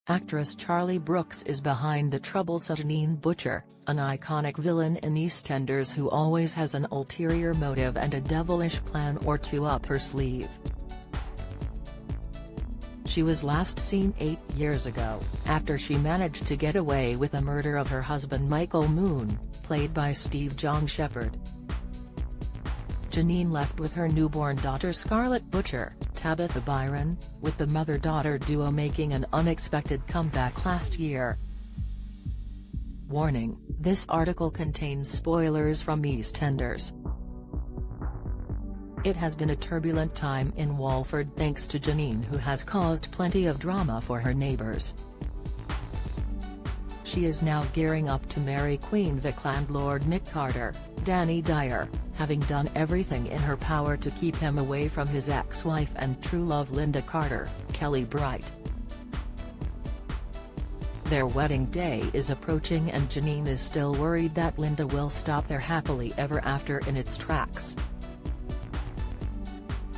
Actress Charlie Brooks is behind the troublesome Janine Butcher, an iconic villain in EastEnders who always has an ulterior motive and a devilish plan or two up her sleeve. She was last seen 8 years ago, after she managed to get away with the murder of her husband Michael Moon, played by Steve John Shepherd. Janine left with her newborn daughter Scarlett Butcher, Tabitha Byron, with the mother-daughter duo making an unexpected comeback last year. Warning: this article contains spoilers from EastEnders. It has been a turbulent time in Walford thanks to Janine, who has caused plenty of drama for her neighbours. She is now gearing up to marry Queen Vic landlord Nick Carter, Danny Dyer, having done everything in her power to keep him away from his ex-wife and true love Linda Carter, Kelly Bright. Their wedding day is approaching and Janine is still worried that Linda will stop their happily ever after in its tracks.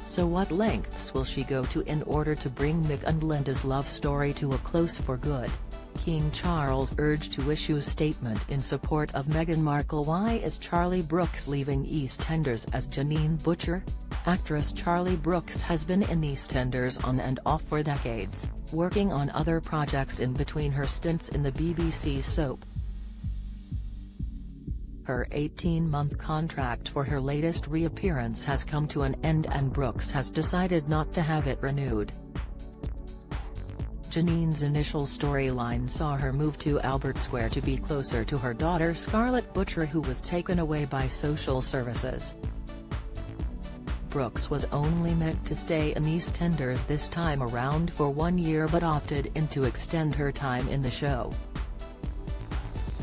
So what lengths will she go to in order to bring Mick and Linda's love story to a close for good? King Charles urged to issue a statement in support of Meghan Markle. Why is Charlie Brooks leaving EastEnders as Janine Butcher? Actress Charlie Brooks has been in EastEnders on and off for decades, working on other projects in between her stints in the BBC soap. Her 18-month contract for her latest reappearance has come to an end and Brooks has decided not to have it renewed. Janine's initial storyline saw her move to Albert Square to be closer to her daughter Scarlett Butcher, who was taken away by social services. Brooks was only meant to stay in EastEnders this time around for 1 year but opted in to extend her time in the show.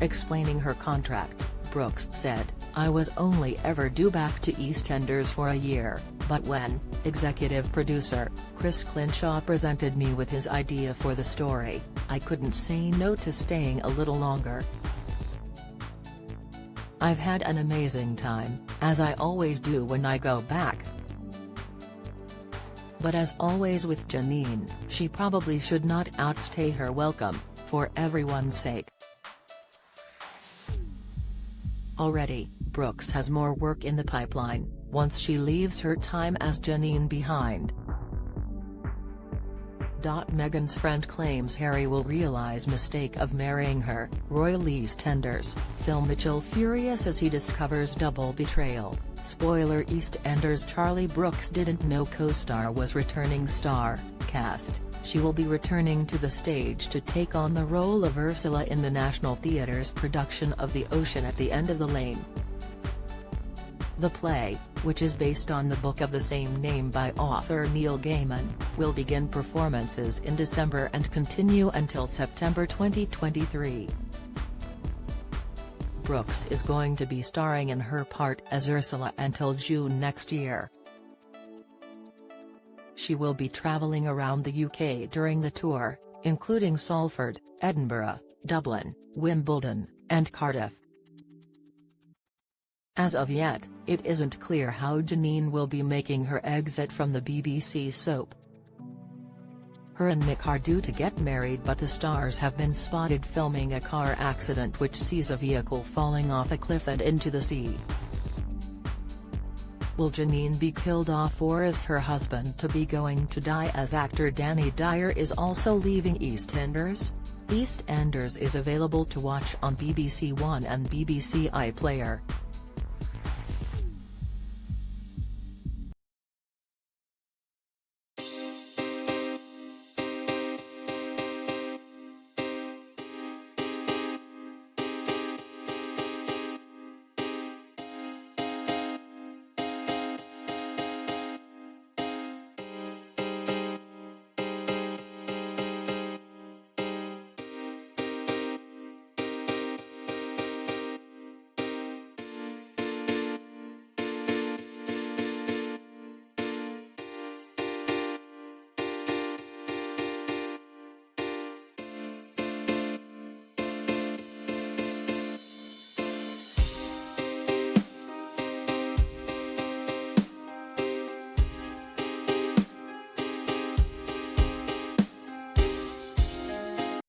Explaining her contract, Brooks said, "I was only ever due back to EastEnders for a year, but when executive producer Chris Clinshaw presented me with his idea for the story, I couldn't say no to staying a little longer. I've had an amazing time, as I always do when I go back. But as always with Janine, she probably should not outstay her welcome, for everyone's sake." Already, Brooks has more work in the pipeline, once she leaves her time as Janine behind. Meghan's friend claims Harry will realise mistake of marrying her. Royal EastEnders, Phil Mitchell furious as he discovers double betrayal. Spoiler: EastEnders Charlie Brooks didn't know co-star was returning star cast. She will be returning to the stage to take on the role of Ursula in the National Theatre's production of The Ocean at the End of the Lane. The play, which is based on the book of the same name by author Neil Gaiman, will begin performances in December and continue until September 2023. Brooks is going to be starring in her part as Ursula until June next year. She will be travelling around the UK during the tour, including Salford, Edinburgh, Dublin, Wimbledon, and Cardiff. As of yet, it isn't clear how Janine will be making her exit from the BBC soap. Her and Nick are due to get married, but the stars have been spotted filming a car accident which sees a vehicle falling off a cliff and into the sea. Will Janine be killed off, or is her husband-to-be going to die? As actor Danny Dyer is also leaving EastEnders. EastEnders is available to watch on BBC One and BBC iPlayer.